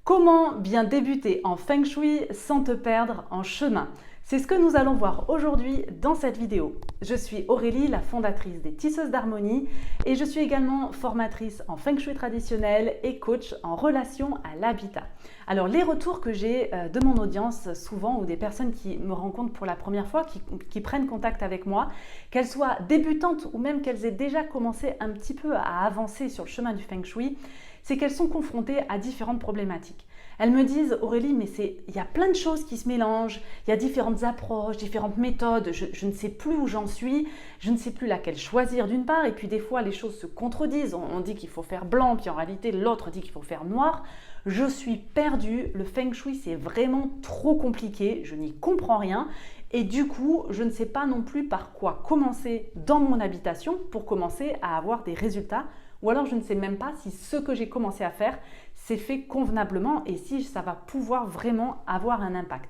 Comment bien débuter en Feng Shui sans te perdre en chemin? C'est ce que nous allons voir aujourd'hui dans cette vidéo. Je suis Aurélie, la fondatrice des Tisseuses d'Harmonie et je suis également formatrice en Feng Shui traditionnel et coach en relation à l'habitat. Alors les retours que j'ai de mon audience souvent ou des personnes qui me rencontrent pour la première fois, qui prennent contact avec moi, qu'elles soient débutantes ou même qu'elles aient déjà commencé un petit peu à avancer sur le chemin du Feng Shui, c'est qu'elles sont confrontées à différentes problématiques. Elles me disent: Aurélie, mais il y a plein de choses qui se mélangent, il y a différentes approches, différentes méthodes, je ne sais plus où j'en suis, je ne sais plus laquelle choisir d'une part, et puis des fois les choses se contredisent, on dit qu'il faut faire blanc, puis en réalité l'autre dit qu'il faut faire noir. Je suis perdue, le Feng Shui c'est vraiment trop compliqué, je n'y comprends rien, et du coup je ne sais pas non plus par quoi commencer dans mon habitation pour commencer à avoir des résultats. Ou alors je ne sais même pas si ce que j'ai commencé à faire s'est fait convenablement et si ça va pouvoir vraiment avoir un impact.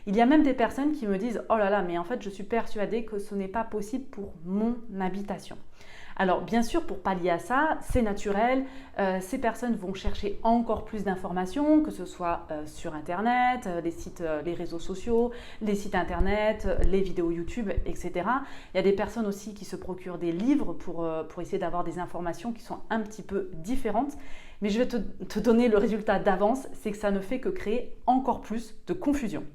Il y a même des personnes qui me disent: oh là là, mais en fait je suis persuadée que ce n'est pas possible pour mon habitation. Alors bien sûr, pour pallier à ça, c'est naturel, ces personnes vont chercher encore plus d'informations, que ce soit sur internet, les sites, les réseaux sociaux, les sites internet, les vidéos YouTube, etc. Il y a des personnes aussi qui se procurent des livres pour essayer d'avoir des informations qui sont un petit peu différentes. Mais je vais te donner le résultat d'avance, c'est que ça ne fait que créer encore plus de confusion.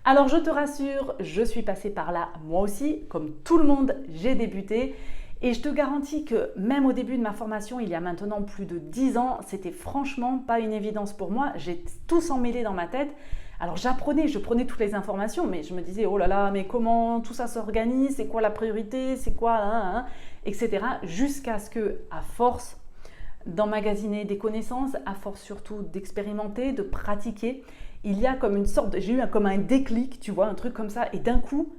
Alors je te rassure, je suis passée par là moi aussi, comme tout le monde, j'ai débuté. Et je te garantis que même au début de ma formation, il y a maintenant plus de 10 ans, c'était franchement pas une évidence pour moi. J'ai tout s'emmêlé dans ma tête. Alors je prenais toutes les informations, mais je me disais: oh là là, mais comment tout ça s'organise? C'est quoi la priorité? C'est quoi, etc. Jusqu'à ce que, à force d'emmagasiner des connaissances, à force surtout d'expérimenter, de pratiquer, il y a comme une sorte, j'ai eu comme un déclic, tu vois, un truc comme ça, et d'un coup,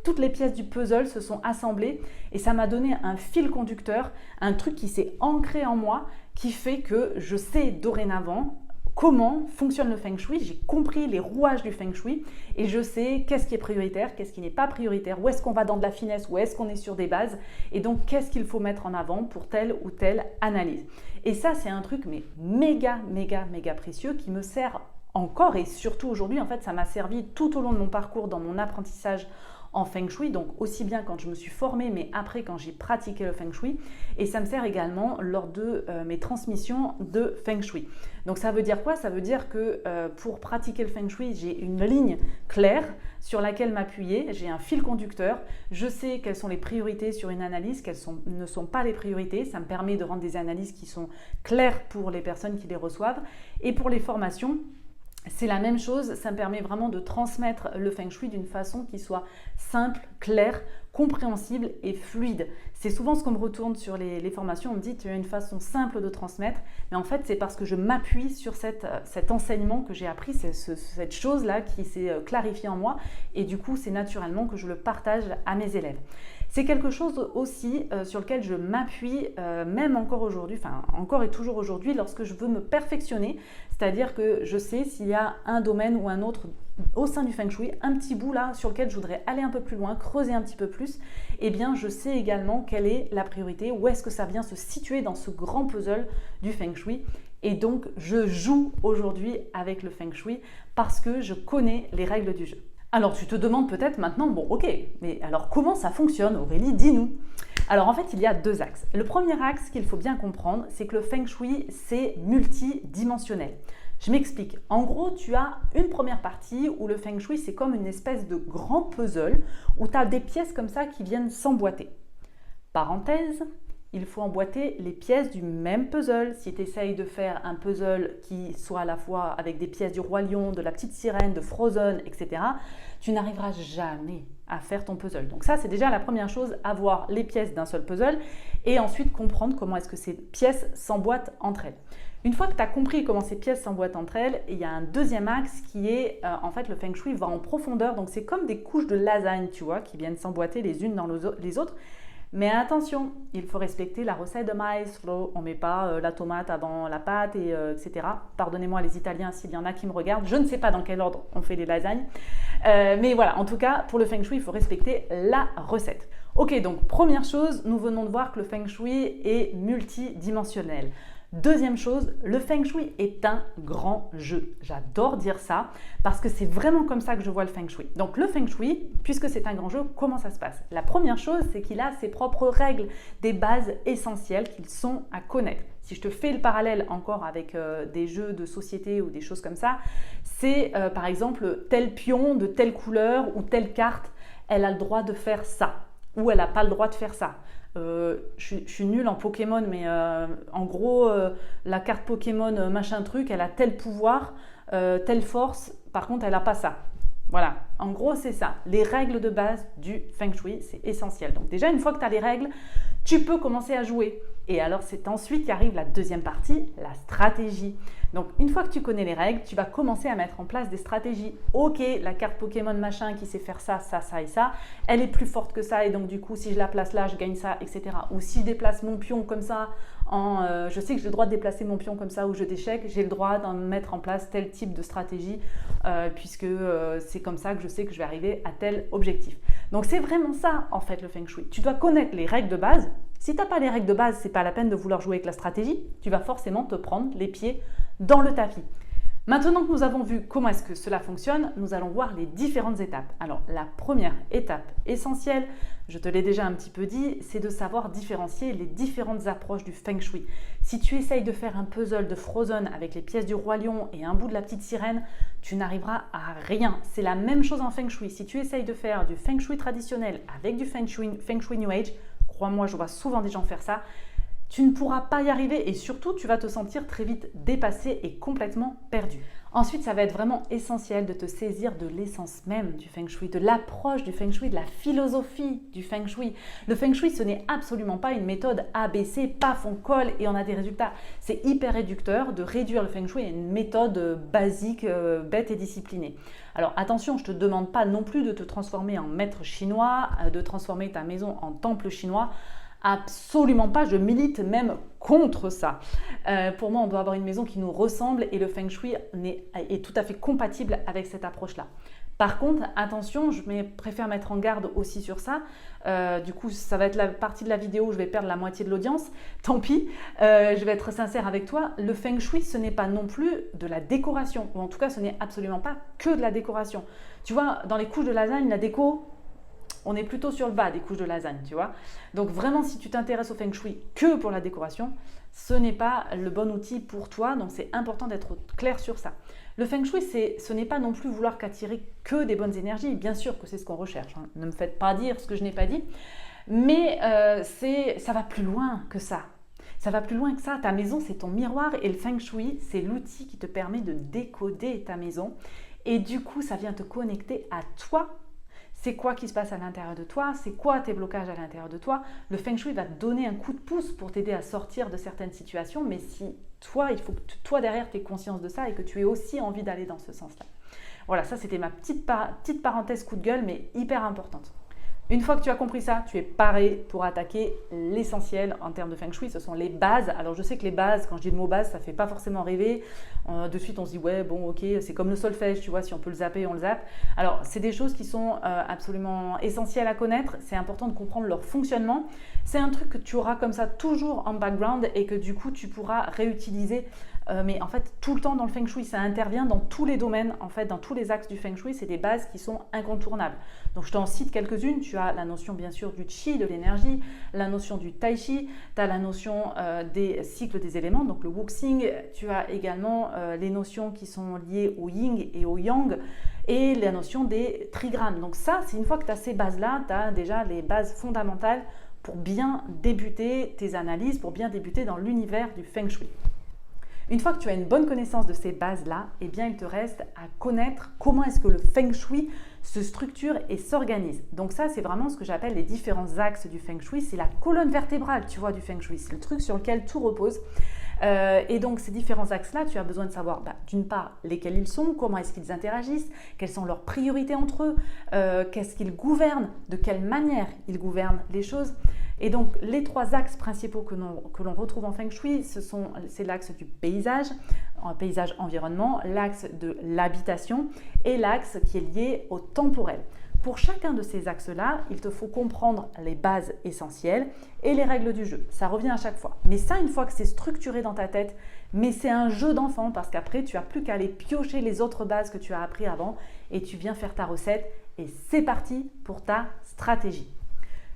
toutes les pièces du puzzle se sont assemblées et ça m'a donné un fil conducteur, un truc qui s'est ancré en moi, qui fait que je sais dorénavant comment fonctionne le Feng Shui. J'ai compris les rouages du Feng Shui et je sais qu'est-ce qui est prioritaire, qu'est-ce qui n'est pas prioritaire, où est-ce qu'on va dans de la finesse, où est-ce qu'on est sur des bases et donc qu'est-ce qu'il faut mettre en avant pour telle ou telle analyse. Et ça, c'est un truc mais méga précieux qui me sert encore et surtout aujourd'hui. En fait, ça m'a servi tout au long de mon parcours dans mon apprentissage en Feng Shui, donc aussi bien quand je me suis formée, mais après quand j'ai pratiqué le Feng Shui, et ça me sert également lors de mes transmissions de Feng Shui. Donc ça veut dire quoi? Ça veut dire que pour pratiquer le Feng Shui, j'ai une ligne claire sur laquelle m'appuyer, j'ai un fil conducteur, je sais quelles sont les priorités sur une analyse, quelles ne sont pas les priorités, ça me permet de rendre des analyses qui sont claires pour les personnes qui les reçoivent, et pour les formations, c'est la même chose, ça me permet vraiment de transmettre le Feng Shui d'une façon qui soit simple, claire, compréhensible et fluide. C'est souvent ce qu'on me retourne sur les formations, on me dit: tu as une façon simple de transmettre, mais en fait c'est parce que je m'appuie sur cet enseignement que j'ai appris, cette chose-là qui s'est clarifiée en moi, et du coup c'est naturellement que je le partage à mes élèves. C'est quelque chose aussi sur lequel je m'appuie même encore aujourd'hui, enfin encore et toujours aujourd'hui lorsque je veux me perfectionner, c'est-à-dire que je sais s'il y a un domaine ou un autre au sein du Feng Shui, un petit bout là sur lequel je voudrais aller un peu plus loin, creuser un petit peu plus, eh bien je sais également quelle est la priorité, où est-ce que ça vient se situer dans ce grand puzzle du Feng Shui. Et donc je joue aujourd'hui avec le Feng Shui parce que je connais les règles du jeu. Alors tu te demandes peut-être maintenant: bon ok, mais alors comment ça fonctionne, Aurélie, dis-nous. Alors en fait il y a deux axes. Le premier axe qu'il faut bien comprendre, c'est que le Feng Shui c'est multidimensionnel. Je m'explique. En gros, tu as une première partie où le Feng Shui c'est comme une espèce de grand puzzle où tu as des pièces comme ça qui viennent s'emboîter. Parenthèse, il faut emboîter les pièces du même puzzle. Si tu essayes de faire un puzzle qui soit à la fois avec des pièces du Roi Lion, de la Petite Sirène, de Frozen, etc., tu n'arriveras jamais à faire ton puzzle. Donc ça, c'est déjà la première chose, avoir les pièces d'un seul puzzle et ensuite comprendre comment est-ce que ces pièces s'emboîtent entre elles. Une fois que tu as compris comment ces pièces s'emboîtent entre elles, il y a un deuxième axe qui est, en fait, le Feng Shui va en profondeur. Donc c'est comme des couches de lasagne, tu vois, qui viennent s'emboîter les unes dans les autres. Mais attention, il faut respecter la recette de Maestro. On ne met pas la tomate avant la pâte, etc. Pardonnez-moi les Italiens s'il y en a qui me regardent. Je ne sais pas dans quel ordre on fait les lasagnes. Mais voilà, en tout cas, pour le Feng Shui, il faut respecter la recette. Ok, donc première chose, nous venons de voir que le Feng Shui est multidimensionnel. Deuxième chose, le Feng Shui est un grand jeu. J'adore dire ça parce que c'est vraiment comme ça que je vois le Feng Shui. Donc le Feng Shui, puisque c'est un grand jeu, comment ça se passe? La première chose, c'est qu'il a ses propres règles, des bases essentielles qu'ils sont à connaître. Si je te fais le parallèle encore avec des jeux de société ou des choses comme ça, c'est par exemple tel pion de telle couleur ou telle carte, elle a le droit de faire ça ou elle n'a pas le droit de faire ça. Je suis nulle en Pokémon, mais en gros, la carte Pokémon machin truc, elle a tel pouvoir, telle force, par contre, elle n'a pas ça. Voilà, en gros, c'est ça. Les règles de base du Feng Shui, c'est essentiel. Donc déjà, une fois que tu as les règles, tu peux commencer à jouer. Et alors, c'est ensuite qu'arrive la deuxième partie, la stratégie. Donc, une fois que tu connais les règles, tu vas commencer à mettre en place des stratégies. Ok, la carte Pokémon machin qui sait faire ça, ça, ça et ça, elle est plus forte que ça et donc du coup, si je la place là, je gagne ça, etc. Ou si je déplace mon pion comme ça, je sais que j'ai le droit de déplacer mon pion comme ça ou jeu d'échecs, j'ai le droit d'en mettre en place tel type de stratégie puisque c'est comme ça que je sais que je vais arriver à tel objectif. Donc, c'est vraiment ça en fait le Feng Shui. Tu dois connaître les règles de base. Si tu n'as pas les règles de base, ce n'est pas la peine de vouloir jouer avec la stratégie. Tu vas forcément te prendre les pieds dans le tapis. Maintenant que nous avons vu comment est-ce que cela fonctionne, nous allons voir les différentes étapes. Alors, la première étape essentielle, je te l'ai déjà un petit peu dit, c'est de savoir différencier les différentes approches du Feng Shui. Si tu essayes de faire un puzzle de Frozen avec les pièces du Roi Lion et un bout de la petite sirène, tu n'arriveras à rien. C'est la même chose en Feng Shui. Si tu essayes de faire du Feng Shui traditionnel avec du Feng Shui New Age, crois-moi, je vois souvent des gens faire ça, tu ne pourras pas y arriver et surtout, tu vas te sentir très vite dépassé et complètement perdu. Ensuite, ça va être vraiment essentiel de te saisir de l'essence même du Feng Shui, de l'approche du Feng Shui, de la philosophie du Feng Shui. Le Feng Shui, ce n'est absolument pas une méthode ABC, paf, on colle et on a des résultats. C'est hyper réducteur de réduire le Feng Shui à une méthode basique, bête et disciplinée. Alors attention, je ne te demande pas non plus de te transformer en maître chinois, de transformer ta maison en temple chinois. Absolument pas, je milite même contre ça. Pour moi, on doit avoir une maison qui nous ressemble et le Feng Shui est tout à fait compatible avec cette approche-là. Par contre, attention, préfère mettre en garde aussi sur ça. Du coup, ça va être la partie de la vidéo où je vais perdre la moitié de l'audience. Tant pis, je vais être sincère avec toi. Le Feng Shui, ce n'est pas non plus de la décoration. Ou en tout cas, ce n'est absolument pas que de la décoration. Tu vois, dans les couches de lasagne, la déco, on est plutôt sur le bas des couches de lasagne, tu vois. Donc vraiment, si tu t'intéresses au Feng Shui que pour la décoration, ce n'est pas le bon outil pour toi. Donc c'est important d'être clair sur ça. Le Feng Shui, ce n'est pas non plus vouloir qu'attirer que des bonnes énergies. Bien sûr que c'est ce qu'on recherche, hein. Ne me faites pas dire ce que je n'ai pas dit. Mais ça va plus loin que ça. Ça va plus loin que ça. Ta maison, c'est ton miroir et le Feng Shui, c'est l'outil qui te permet de décoder ta maison. Et du coup, ça vient te connecter à toi. C'est quoi qui se passe à l'intérieur de toi? C'est quoi tes blocages à l'intérieur de toi? Le Feng Shui va te donner un coup de pouce pour t'aider à sortir de certaines situations, mais si toi, il faut que toi derrière tu aies conscience de ça et que tu aies aussi envie d'aller dans ce sens-là. Voilà, ça c'était ma petite parenthèse coup de gueule, mais hyper importante. Une fois que tu as compris ça, tu es paré pour attaquer l'essentiel en termes de Feng Shui. Ce sont les bases. Alors, je sais que les bases, quand je dis le mot base, ça ne fait pas forcément rêver. De suite, on se dit, ouais, bon, ok, c'est comme le solfège, tu vois, si on peut le zapper, on le zappe. Alors, c'est des choses qui sont absolument essentielles à connaître. C'est important de comprendre leur fonctionnement. C'est un truc que tu auras comme ça toujours en background et que du coup, tu pourras réutiliser. Mais en fait, tout le temps dans le Feng Shui, ça intervient dans tous les domaines, en fait, dans tous les axes du Feng Shui. C'est des bases qui sont incontournables. Donc, je t'en cite quelques-unes. Tu as la notion, bien sûr, du Qi, de l'énergie, la notion du Tai Chi, tu as la notion des cycles des éléments, donc le Wuxing. Tu as également les notions qui sont liées au Yin et au Yang et la notion des trigrames. Donc, ça, c'est une fois que tu as ces bases-là, tu as déjà les bases fondamentales pour bien débuter tes analyses, pour bien débuter dans l'univers du Feng Shui. Une fois que tu as une bonne connaissance de ces bases-là, eh bien, il te reste à connaître comment est-ce que le Feng Shui se structure et s'organise. Donc ça, c'est vraiment ce que j'appelle les différents axes du Feng Shui. C'est la colonne vertébrale, tu vois, du Feng Shui. C'est le truc sur lequel tout repose. Et donc, ces différents axes-là, tu as besoin de savoir, d'une part, lesquels ils sont, comment est-ce qu'ils interagissent, quelles sont leurs priorités entre eux, qu'est-ce qu'ils gouvernent, de quelle manière ils gouvernent les choses. Et donc, les trois axes principaux que l'on retrouve en Feng Shui, c'est l'axe du paysage environnement, l'axe de l'habitation et l'axe qui est lié au temporel. pour chacun de ces axes-là, il te faut comprendre les bases essentielles et les règles du jeu. Ça revient à chaque fois. Mais ça, une fois que c'est structuré dans ta tête, mais c'est un jeu d'enfant parce qu'après, tu n'as plus qu'à aller piocher les autres bases que tu as appris avant et tu viens faire ta recette et c'est parti pour ta stratégie.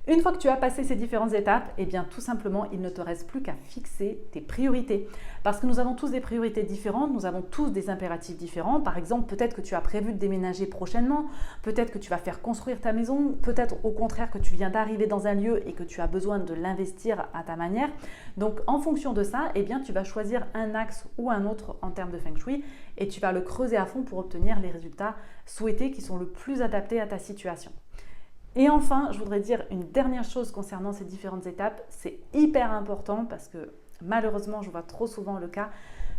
Une fois que tu as passé ces différentes étapes, eh bien tout simplement, il ne te reste plus qu'à fixer tes priorités. Parce que nous avons tous des priorités différentes, nous avons tous des impératifs différents. Par exemple, peut-être que tu as prévu de déménager prochainement, peut-être que tu vas faire construire ta maison, peut-être au contraire que tu viens d'arriver dans un lieu et que tu as besoin de l'investir à ta manière. Donc en fonction de ça, eh bien tu vas choisir un axe ou un autre en termes de Feng Shui et tu vas le creuser à fond pour obtenir les résultats souhaités qui sont le plus adaptés à ta situation. Et enfin, je voudrais dire une dernière chose concernant ces différentes étapes. C'est hyper important parce que malheureusement, je vois trop souvent le cas.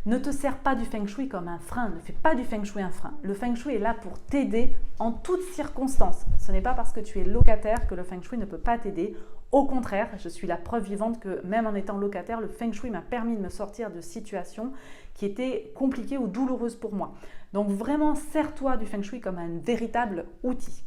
Ne te sers pas du Feng Shui comme un frein. Ne fais pas du Feng Shui un frein. Le Feng Shui est là pour t'aider en toutes circonstances. Ce n'est pas parce que tu es locataire que le Feng Shui ne peut pas t'aider. Au contraire, je suis la preuve vivante que même en étant locataire, le Feng Shui m'a permis de me sortir de situations qui étaient compliquées ou douloureuses pour moi. Donc vraiment, sers-toi du Feng Shui comme un véritable outil.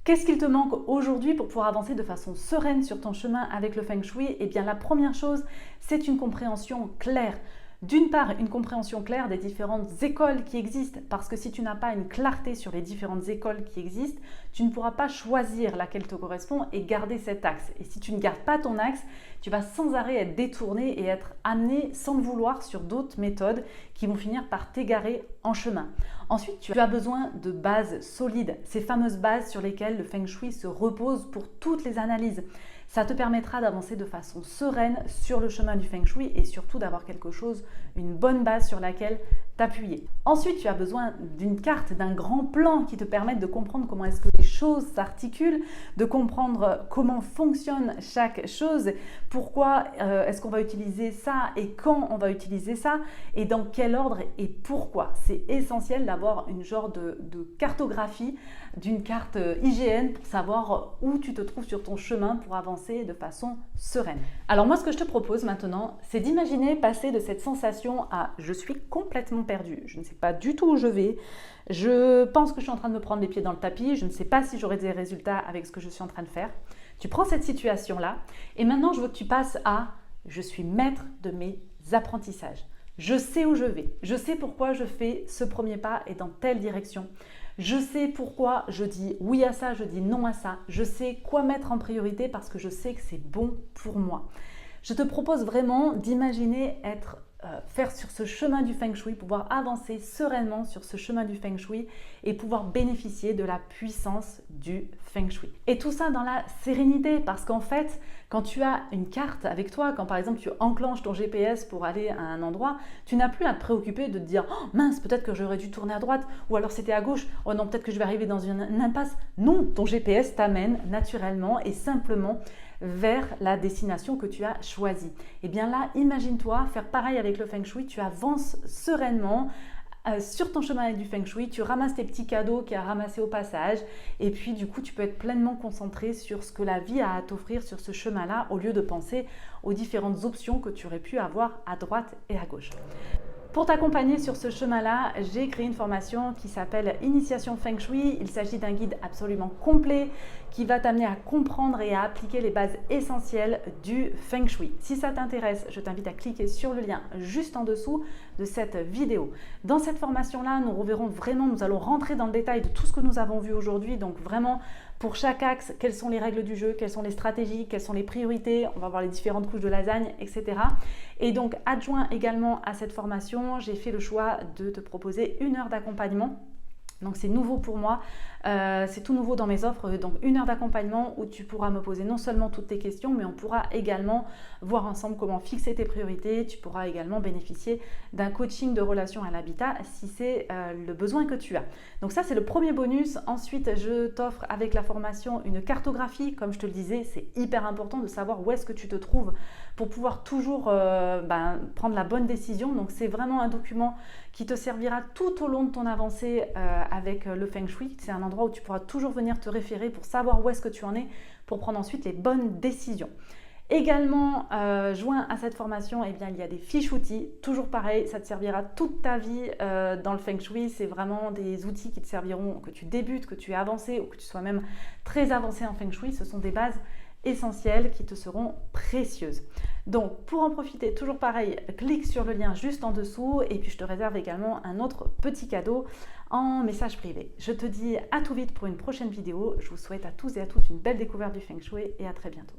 Qu'est-ce qu'il te manque aujourd'hui pour pouvoir avancer de façon sereine sur ton chemin avec le Feng Shui? Eh bien, la première chose, c'est une compréhension claire. D'une part, une compréhension claire des différentes écoles qui existent, parce que si tu n'as pas une clarté sur les différentes écoles qui existent, tu ne pourras pas choisir laquelle te correspond et garder cet axe. Et si tu ne gardes pas ton axe, tu vas sans arrêt être détourné et être amené sans le vouloir sur d'autres méthodes qui vont finir par t'égarer en chemin. Ensuite, tu as besoin de bases solides, ces fameuses bases sur lesquelles le Feng Shui se repose pour toutes les analyses. Ça te permettra d'avancer de façon sereine sur le chemin du Feng Shui et surtout d'avoir quelque chose, une bonne base sur laquelle t'appuyer. Ensuite, tu as besoin d'une carte, d'un grand plan qui te permette de comprendre comment est-ce que les choses s'articulent, de comprendre comment fonctionne chaque chose, pourquoi est-ce qu'on va utiliser ça et quand on va utiliser ça et dans quel ordre et pourquoi. C'est essentiel d'avoir une genre de cartographie, d'une carte IGN pour savoir où tu te trouves sur ton chemin pour avancer de façon sereine. Alors moi, ce que je te propose maintenant, c'est d'imaginer passer de cette sensation à « je suis complètement perdu, je ne sais pas du tout où je vais, je pense que je suis en train de me prendre les pieds dans le tapis, je ne sais pas si j'aurai des résultats avec ce que je suis en train de faire ». Tu prends cette situation-là et maintenant, je veux que tu passes à « je suis maître de mes apprentissages ». Je sais où je vais, je sais pourquoi je fais ce premier pas et dans telle direction. Je sais pourquoi je dis oui à ça, je dis non à ça. Je sais quoi mettre en priorité parce que je sais que c'est bon pour moi. Je te propose vraiment d'imaginer faire sur ce chemin du Feng Shui, pouvoir avancer sereinement sur ce chemin du Feng Shui et pouvoir bénéficier de la puissance du Feng Shui. Et tout ça dans la sérénité parce qu'en fait, quand tu as une carte avec toi, quand par exemple tu enclenches ton GPS pour aller à un endroit, tu n'as plus à te préoccuper de te dire « Oh mince, peut-être que j'aurais dû tourner à droite ou alors c'était à gauche. Oh non, peut-être que je vais arriver dans une impasse. » Non, ton GPS t'amène naturellement et simplement vers la destination que tu as choisie. Et bien là, imagine-toi faire pareil avec le Feng Shui, tu avances sereinement sur ton chemin avec du Feng Shui, tu ramasses tes petits cadeaux qu'il y a ramassés au passage et puis du coup tu peux être pleinement concentré sur ce que la vie a à t'offrir sur ce chemin-là au lieu de penser aux différentes options que tu aurais pu avoir à droite et à gauche. Pour t'accompagner sur ce chemin-là, j'ai créé une formation qui s'appelle Initiation Feng Shui. Il s'agit d'un guide absolument complet qui va t'amener à comprendre et à appliquer les bases essentielles du Feng Shui. Si ça t'intéresse, je t'invite à cliquer sur le lien juste en dessous de cette vidéo. Dans cette formation-là, nous allons rentrer dans le détail de tout ce que nous avons vu aujourd'hui. Donc vraiment, pour chaque axe, quelles sont les règles du jeu, quelles sont les stratégies, quelles sont les priorités, on va voir les différentes couches de lasagne, etc. Et donc, adjoint également à cette formation, j'ai fait le choix de te proposer 1 heure d'accompagnement. Donc c'est nouveau pour moi, c'est tout nouveau dans mes offres, donc 1 heure d'accompagnement où tu pourras me poser non seulement toutes tes questions, mais on pourra également voir ensemble comment fixer tes priorités. Tu pourras également bénéficier d'un coaching de relation à l'habitat si c'est le besoin que tu as. Donc ça c'est le premier bonus. Ensuite je t'offre avec la formation une cartographie, comme je te le disais, c'est hyper important de savoir où est-ce que tu te trouves pour pouvoir toujours prendre la bonne décision. Donc c'est vraiment un document qui te servira tout au long de ton avancée avec le Feng Shui. C'est un endroit où tu pourras toujours venir te référer pour savoir où est-ce que tu en es pour prendre ensuite les bonnes décisions. Également, joint à cette formation, eh bien, il y a des fiches outils. Toujours pareil, ça te servira toute ta vie dans le Feng Shui. C'est vraiment des outils qui te serviront, que tu débutes, que tu es avancé ou que tu sois même très avancé en Feng Shui. Ce sont des bases essentielles qui te seront précieuses. Donc, pour en profiter, toujours pareil, clique sur le lien juste en dessous et puis je te réserve également un autre petit cadeau en message privé. Je te dis à tout vite pour une prochaine vidéo. Je vous souhaite à tous et à toutes une belle découverte du Feng Shui et à très bientôt.